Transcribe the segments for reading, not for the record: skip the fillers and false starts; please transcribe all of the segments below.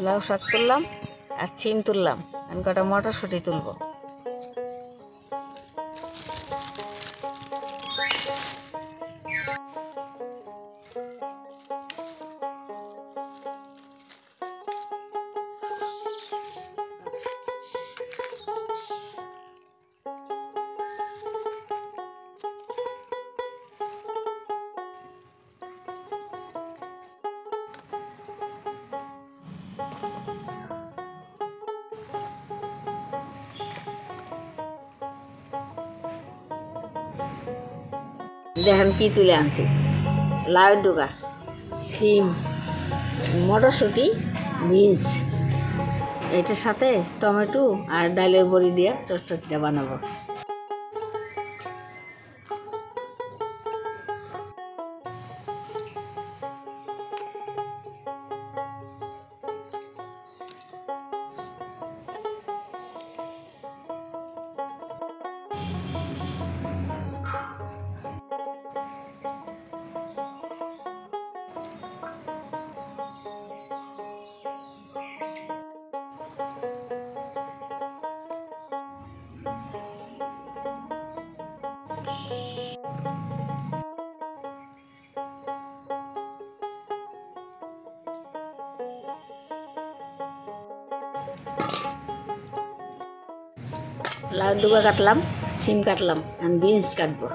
লাউ শাক তুললাম আর সিম তুললাম, আমি কটা মটরশুঁটি তুলবো। দেখেন কি তুলে আনছি, লাউয়ের ডোকা, সিম, মটরশুঁটি, বিনস, এটার সাথে টমেটো আর ডালের বড়ি দিয়ে চটচটিটা বানাবো। লাউ ডুবা কাটলাম, সিম কাটলাম, আর বিনস কাটবো।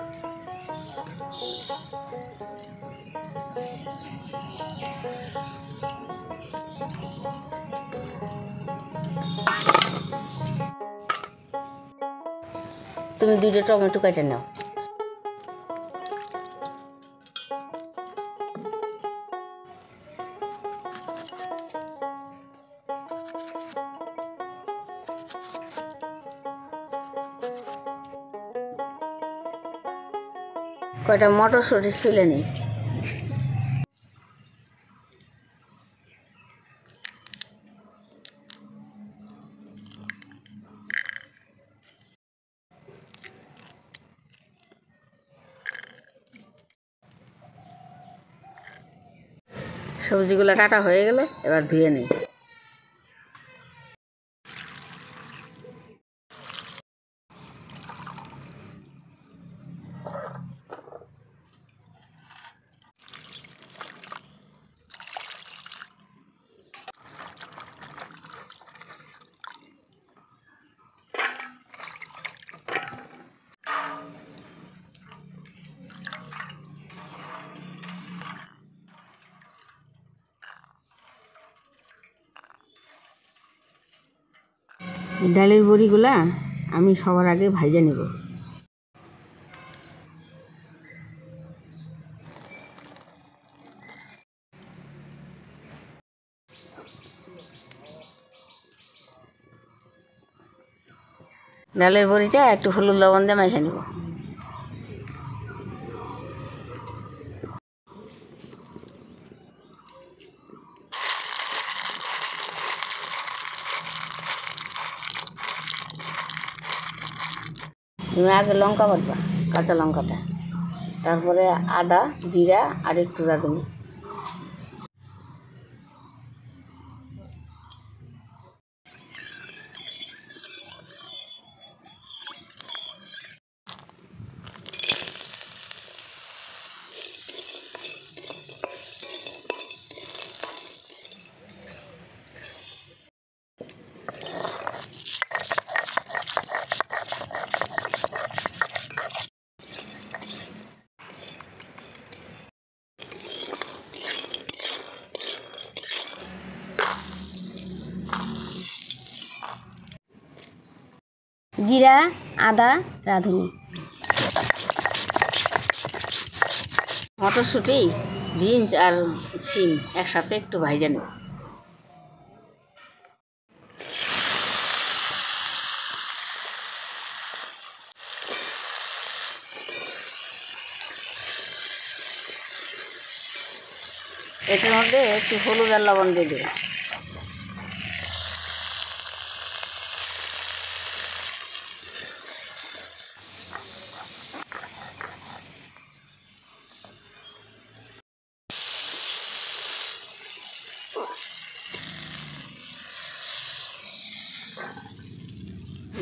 তুমি দুটো টমেটো কেটে নাও। কয়টা মটরশুঁটি ছুলে নিই। সবজিগুলো কাটা হয়ে গেল, এবার ধুয়ে নিই। ডালের বড়িগুলা আমি সবার আগে ভাজে নেব। ডালের বড়িটা একটু হলুদ লবণ দিয়ে মেখে নেব। তুমি আগে লঙ্কা বাটবা, কাঁচা লঙ্কাটা, তারপরে আদা, জিরা আর একটু রাঁধুনি। জিরা, আদা, রাঁধুনি, মটরশুঁটি, বিনস আর সিম একসাথে একটু ভাজে নেব। এটার মধ্যে একটু হলুদ আর লবণ দিয়ে দেব।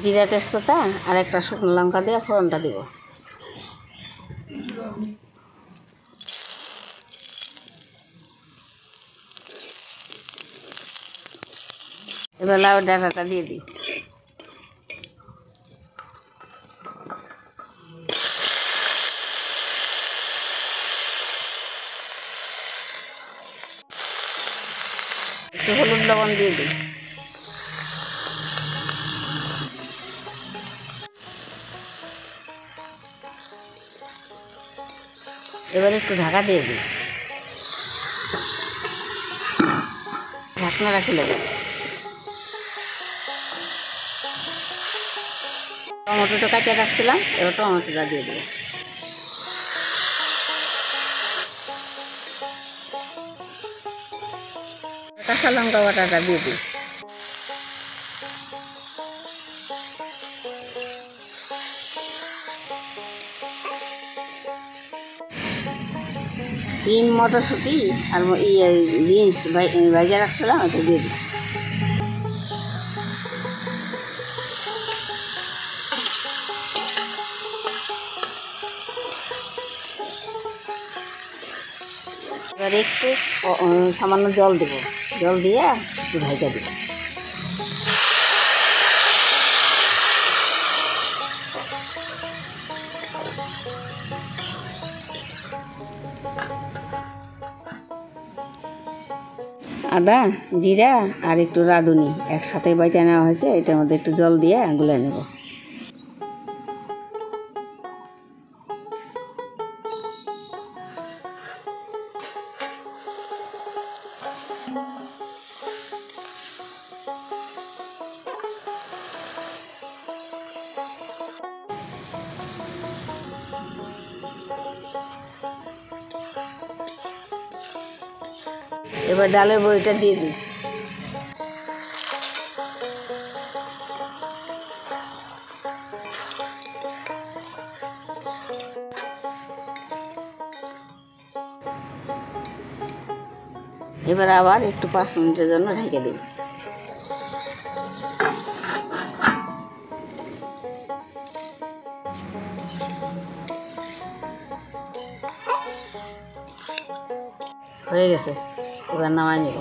জিরা তেজপাতা আর একটা শুকনো লঙ্কা দিয়ে ফোড়নটা দিব। এবার লাউ ডাঁটাটা দিয়ে দিই। একটু হলুদ লবণ দিয়ে দিই। এবার একটু ঢাকা দিয়ে দিই, ঢাকনা রাখি নেব। টমেটোটা কাটিয়ে রাখছিলাম, এবার টমেটোটা দিয়ে দেবো। কাঁচা লঙ্কা বাটাটা দিয়ে দিই। সিম মটরশুঁটি আর বিনস ভাজা রাখছিলাম, ওটা দিয়ে দিই। এবার একটু সামান্য জল দেবো, জল দিয়ে একটু ভাজা দেবো। আদা জিরা আর একটু রাঁধুনি একসাথে বাইটা নেওয়া হয়েছে, এটার মধ্যে একটু জল দিয়ে গুলে নেব। এবার ডালের বড়িটা দিয়ে দিই। এবার আবার একটু 5 মিনিটের জন্য ঢেকে দিই। হয়ে গেছে, এবার নামাই নেব।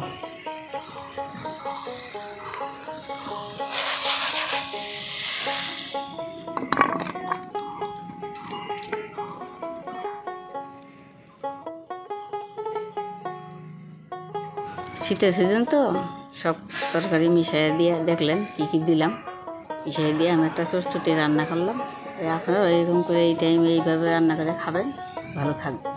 শীতের সিজন তো সব তরকারি মিশিয়ে দিয়ে দেখলেন কী কী দিলাম, মিশিয়ে দিয়ে আমি একটা চটচটি রান্না করলাম। আপনারা এরকম করে এই টাইমে এইভাবে রান্না করে খাবেন, ভালো থাকবে।